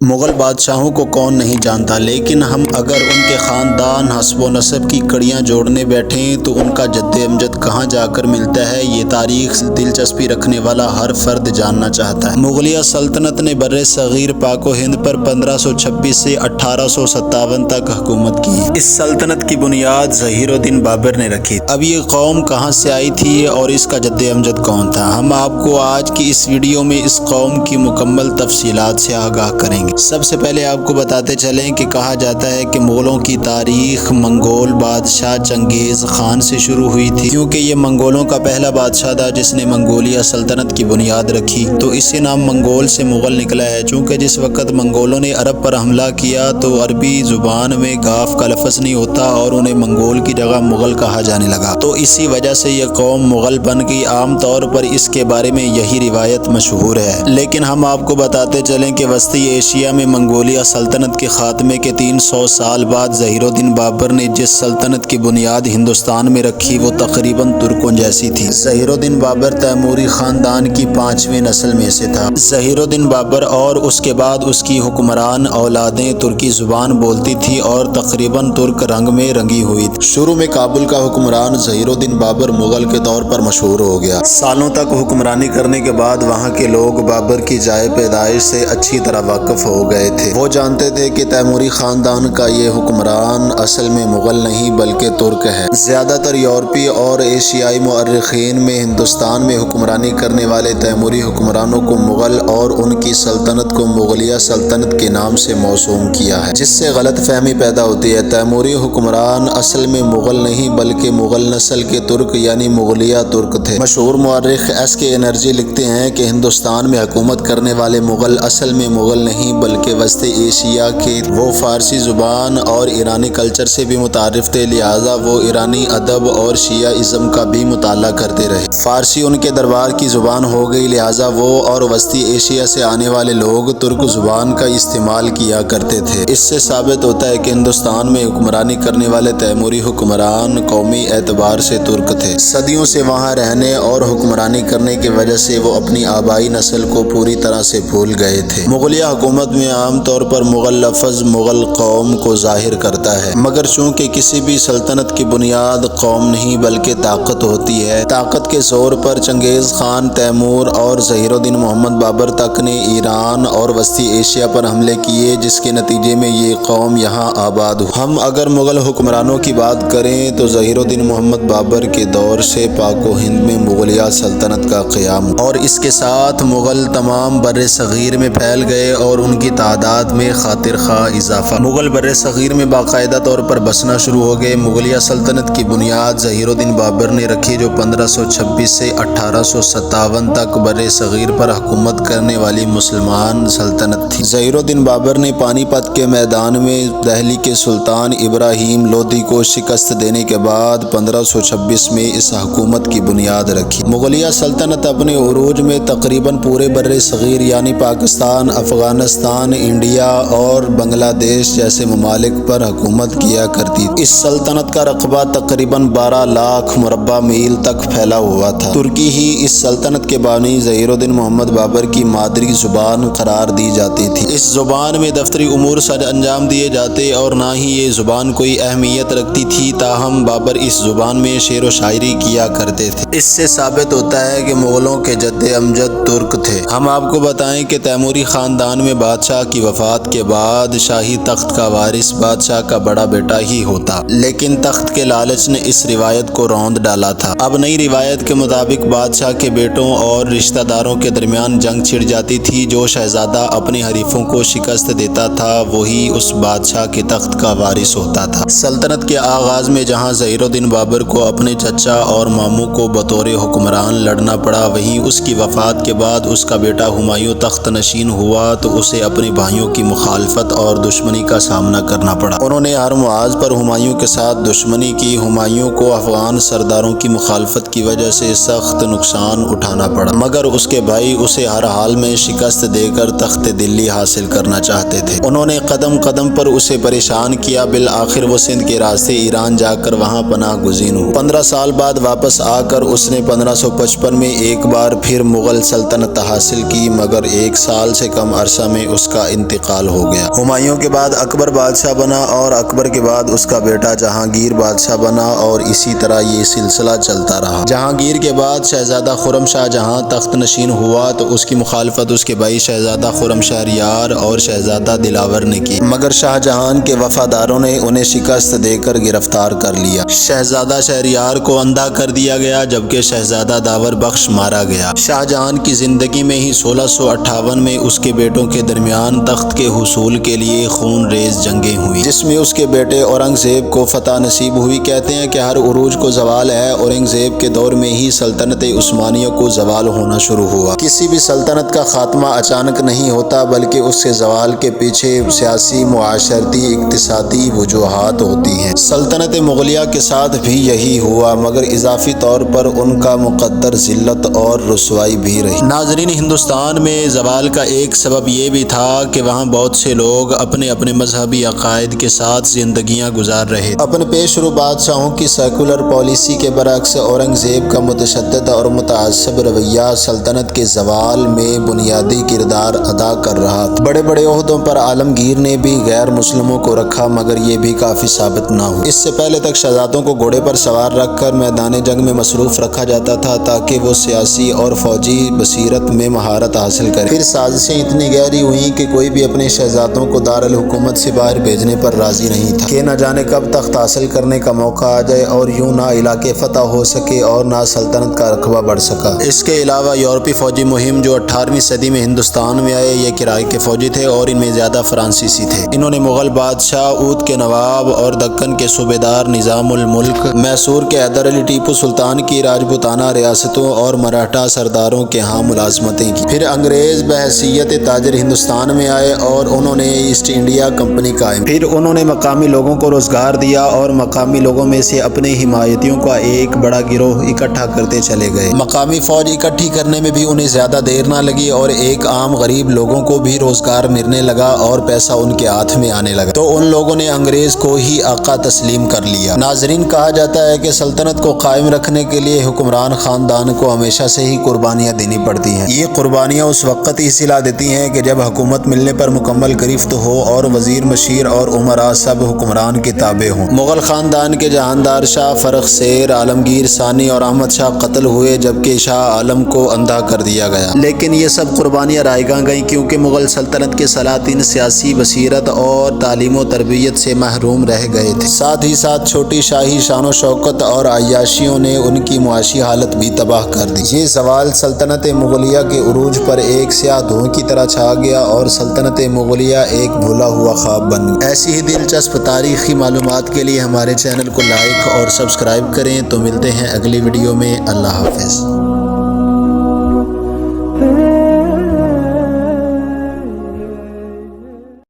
مغل بادشاہوں کو کون نہیں جانتا، لیکن ہم اگر ان کے خاندان، حسب و نسب کی کڑیاں جوڑنے بیٹھیں تو ان کا جد امجد کہاں جا کر ملتا ہے، یہ تاریخ سے دلچسپی رکھنے والا ہر فرد جاننا چاہتا ہے۔ مغلیہ سلطنت نے بر صغیر پاک و ہند پر 1526 سے 1857 تک حکومت کی۔ اس سلطنت کی بنیاد ظہیر الدین بابر نے رکھی۔ اب یہ قوم کہاں سے آئی تھی اور اس کا جد امجد کون تھا، ہم آپ کو آج کی اس ویڈیو میں اس قوم کی مکمل تفصیلات سے آگاہ کریں گے۔ سب سے پہلے آپ کو بتاتے چلیں کہ کہا جاتا ہے کہ مغلوں کی تاریخ منگول بادشاہ چنگیز خان سے شروع ہوئی تھی، کیونکہ یہ منگولوں کا پہلا بادشاہ تھا جس نے منگولیہ سلطنت کی بنیاد رکھی، تو اسی نام منگول سے مغل نکلا ہے۔ چونکہ جس وقت منگولوں نے عرب پر حملہ کیا تو عربی زبان میں گاف کا لفظ نہیں ہوتا اور انہیں منگول کی جگہ مغل کہا جانے لگا، تو اسی وجہ سے یہ قوم مغل بن گئی۔ عام طور پر اس کے بارے میں یہی روایت مشہور ہے، لیکن ہم آپ کو بتاتے چلیں کہ وسطی ایشیا میں منگولیہ سلطنت کے خاتمے کے 300 سال بعد ظہیر الدین بابر نے جس سلطنت کی بنیاد ہندوستان میں رکھی وہ تقریباً ترکوں جیسی تھی۔ ظہیر الدین بابر تیموری خاندان کی 5ویں نسل میں سے تھا۔ ظہیر الدین بابر اور اس کے بعد اس کی حکمران اولادیں ترکی زبان بولتی تھی اور تقریباً ترک رنگ میں رنگی ہوئی تھی۔ شروع میں کابل کا حکمران ظہیر الدین بابر مغل کے طور پر مشہور ہو گیا۔ سالوں تک حکمرانی کرنے کے بعد وہاں کے لوگ بابر کی جائے پیدائش سے اچھی طرح واقف ہو گئے تھے۔ وہ جانتے تھے کہ تیموری خاندان کا یہ حکمران اصل میں مغل نہیں بلکہ ترک ہے۔ زیادہ تر یورپی اور ایشیائی مورخین میں ہندوستان میں حکمرانی کرنے والے تیموری حکمرانوں کو مغل اور ان کی سلطنت کو مغلیہ سلطنت کے نام سے موسوم کیا ہے، جس سے غلط فہمی پیدا ہوتی ہے۔ تیموری حکمران اصل میں مغل نہیں بلکہ مغل نسل کے ترک یعنی مغلیہ ترک تھے۔ مشہور مورخ ایس کے انرجی لکھتے ہیں کہ ہندوستان میں حکومت کرنے والے مغل اصل میں مغل نہیں بلکہ وسطی ایشیا کے وہ فارسی زبان اور ایرانی کلچر سے بھی متعارف تھے، لہٰذا وہ ایرانی ادب اور شیعہ ازم کا بھی مطالعہ کرتے رہے۔ فارسی ان کے دربار کی زبان ہو گئی، لہٰذا وہ اور وسطی ایشیا سے آنے والے لوگ ترک زبان کا استعمال کیا کرتے تھے۔ اس سے ثابت ہوتا ہے کہ ہندوستان میں حکمرانی کرنے والے تیموری حکمران قومی اعتبار سے ترک تھے۔ صدیوں سے وہاں رہنے اور حکمرانی کرنے کی وجہ سے وہ اپنی آبائی نسل کو پوری طرح سے بھول گئے تھے۔ مغلیہ حکومت میں عام طور پر مغل لفظ مغل قوم کو ظاہر کرتا ہے، مگر چونکہ کسی بھی سلطنت کی بنیاد قوم نہیں بلکہ طاقت ہوتی ہے، طاقت کے زور پر چنگیز خان، تیمور اور ظہیر الدین محمد بابر تک نے ایران اور وسطی ایشیا پر حملے کیے، جس کے نتیجے میں یہ قوم یہاں آباد ہوئی۔ ہم اگر مغل حکمرانوں کی بات کریں تو ظہیر الدین محمد بابر کے دور سے پاک و ہند میں مغلیہ سلطنت کا قیام ہوا اور اس کے ساتھ مغل تمام بر صغیر میں پھیل گئے اور ان کی تعداد میں خاطر خواہ اضافہ۔ مغل بر صغیر میں باقاعدہ طور پر بسنا شروع ہو گئے۔ مغلیہ سلطنت کی بنیاد ظہیر الدین بابر نے رکھی، جو 1526 سے 1857 تک بر صغیر پر حکومت کرنے والی مسلمان سلطنت تھی۔ ظہیر الدین بابر نے پانی پت کے میدان میں دہلی کے سلطان ابراہیم لودھی کو شکست دینے کے بعد 1526 میں اس حکومت کی بنیاد رکھی۔ مغلیہ سلطنت اپنے عروج میں تقریباً پورے بر صغیر یعنی پاکستان، افغانستان، انڈیا اور بنگلہ دیش جیسے ممالک پر حکومت کیا کرتی تھی۔ اس سلطنت کا رقبہ تقریباً 12 لاکھ مربع میل تک پھیلا ہوا تھا۔ ترکی ہی اس سلطنت کے بانی ظہیر الدین محمد بابر کی مادری زبان قرار دی جاتی تھی۔ اس زبان میں دفتری امور سر انجام دیے جاتے اور نہ ہی یہ زبان کوئی اہمیت رکھتی تھی، تاہم بابر اس زبان میں شعر و شاعری کیا کرتے تھے۔ اس سے ثابت ہوتا ہے کہ مغلوں کے جد امجد ترک تھے۔ ہم آپ کو بتائیں کہ تیموری خاندان میں بادشاہ کی وفات کے بعد شاہی تخت کا وارث بادشاہ کا بڑا بیٹا ہی ہوتا، لیکن تخت کے لالچ نے اس روایت کو روند ڈالا تھا۔ اب نئی روایت کے مطابق بادشاہ کے بیٹوں اور رشتہ داروں کے درمیان جنگ چھڑ جاتی تھی۔ جو شہزادہ اپنے حریفوں کو شکست دیتا تھا وہی اس بادشاہ کے تخت کا وارث ہوتا تھا۔ سلطنت کے آغاز میں جہاں ظہیر الدین بابر کو اپنے چچا اور ماموں کو بطور حکمران لڑنا پڑا، وہیں اس کی وفات کے بعد اس کا بیٹا ہمایوں تخت نشین ہوا تو اسے اپنے بھائیوں کی مخالفت اور دشمنی کا سامنا کرنا پڑا۔ انہوں نے ہر محاذ پر ہمایوں کے ساتھ دشمنی کی۔ ہمایوں کو افغان سرداروں کی مخالفت کی وجہ سے سخت نقصان اٹھانا پڑا، مگر اس کے بھائی اسے ہر حال میں شکست دے کر تخت دلی حاصل کرنا چاہتے تھے۔ انہوں نے قدم قدم پر اسے پریشان کیا، بالآخر وہ سندھ کے راستے ایران جا کر وہاں پناہ گزین ہوا۔ 15 سال بعد واپس آ کر اس نے 1555 میں ایک بار پھر مغل سلطنت حاصل کی، مگر 1 سال سے کم عرصہ میں میں اس کا انتقال ہو گیا۔ ہمایوں کے بعد اکبر بادشاہ بنا اور اکبر کے بعد اس کا بیٹا جہانگیر بادشاہ بنا اور اسی طرح یہ سلسلہ چلتا رہا۔ جہانگیر کے بعد شہزادہ خرم شاہ جہاں تخت نشین ہوا تو اس کی مخالفت اس کے بھائی شہزادہ خرم شہریار اور شہزادہ دلاور نے کی، مگر شاہ جہان کے وفاداروں نے انہیں شکست دے کر گرفتار کر لیا۔ شہزادہ شہریار کو اندھا کر دیا گیا جبکہ شہزادہ داور بخش مارا گیا۔ شاہ جہان کی زندگی میں ہی 1658 میں اس کے بیٹوں کے درمیان تخت کے حصول کے لیے خون ریز جنگیں ہوئی، جس میں اس کے بیٹے اورنگزیب کو فتح نصیب ہوئی۔ کہتے ہیں کہ ہر عروج کو زوال ہے، اورنگزیب کے دور میں ہی سلطنت عثمانیہ کو زوال ہونا شروع ہوا۔ کسی بھی سلطنت کا خاتمہ اچانک نہیں ہوتا بلکہ اس کے زوال کے پیچھے سیاسی، معاشرتی، اقتصادی وجوہات ہوتی ہیں۔ سلطنت مغلیہ کے ساتھ بھی یہی ہوا، مگر اضافی طور پر ان کا مقدر ذلت اور رسوائی بھی رہی۔ ناظرین، ہندوستان میں زوال کا ایک سبب یہ بھی تھا کہ وہاں بہت سے لوگ اپنے اپنے مذہبی عقائد کے ساتھ زندگیاں گزار رہے۔ اپنے پیش رو بادشاہوں کی سیکولر پالیسی کے برعکس اورنگزیب کا متشدد اور متعصب رویہ سلطنت کے زوال میں بنیادی کردار ادا کر رہا تھا۔ بڑے بڑے عہدوں پر عالمگیر نے بھی غیر مسلموں کو رکھا، مگر یہ بھی کافی ثابت نہ ہوا۔ اس سے پہلے تک شہزادوں کو گھوڑے پر سوار رکھ کر میدان جنگ میں مصروف رکھا جاتا تھا تاکہ وہ سیاسی اور فوجی بصیرت میں مہارت حاصل کرے۔ پھر سازشیں اتنی گہری ہوئیں کہ کوئی بھی اپنے شہزادوں کو دارالحکومت سے باہر بھیجنے پر راضی نہیں تھا کہ نہ جانے کب تخت حاصل کرنے کا موقع آ جائے، اور یوں نہ علاقے فتح ہو سکے اور نہ سلطنت کا رقبہ بڑھ سکا۔ اس کے علاوہ یورپی فوجی مہم جو 18ویں صدی میں ہندوستان میں آئے، یہ کرائے کے فوجی تھے اور ان میں زیادہ فرانسیسی تھے۔ انہوں نے مغل بادشاہ اودھ کے نواب اور دکن کے صوبیدار نظام الملک، میسور کے حیدر علی ٹیپو سلطان کی راجپوتانہ ریاستوں اور مراٹھا سرداروں کے ہاں ملازمتیں کی۔ پھر انگریز بحیثیت تاجر ہندوستان میں آئے اور انہوں نے ایسٹ انڈیا کمپنی قائم کی۔ پھر انہوں نے مقامی لوگوں کو روزگار دیا اور مقامی لوگوں میں سے اپنے حمایتیوں کا ایک بڑا گروہ اکٹھا کرتے چلے گئے۔ مقامی فوج اکٹھی کرنے میں بھی انہیں زیادہ دیر نہ لگی اور ایک عام غریب لوگوں کو بھی روزگار ملنے لگا اور پیسہ ان کے ہاتھ میں آنے لگا، تو ان لوگوں نے انگریز کو ہی آقا تسلیم کر لیا۔ ناظرین، کہا جاتا ہے کہ سلطنت کو قائم رکھنے کے لیے حکمران خاندان کو ہمیشہ سے ہی قربانیاں دینی پڑتی ہیں۔ یہ قربانیاں اس وقت ہی صلا دیتی ہیں کہ جب حکومت ملنے پر مکمل گرفت ہو اور وزیر مشیر اور امراء سب حکمران کے تابع ہوں۔ مغل خاندان کے جہاندار شاہ فرخ سیر، عالمگیر ثانی اور احمد شاہ قتل ہوئے جبکہ شاہ عالم کو اندھا کر دیا گیا، لیکن یہ سب قربانیاں رائیگاں گئیں کیونکہ مغل سلطنت کے سلاطین سیاسی بصیرت اور تعلیم و تربیت سے محروم رہ گئے تھے۔ ساتھ ہی ساتھ چھوٹی شاہی شان و شوکت اور عیاشیوں نے ان کی معاشی حالت بھی تباہ کر دی۔ یہ زوال سلطنت مغلیہ کے عروج پر ایک سیاہ دھویں کی طرح چھا گیا اور سلطنت مغلیہ ایک بھولا ہوا خواب بن گئی۔ ایسی ہی دلچسپ تاریخی معلومات کے لیے ہمارے چینل کو لائک اور سبسکرائب کریں۔ تو ملتے ہیں اگلی ویڈیو میں۔ اللہ حافظ۔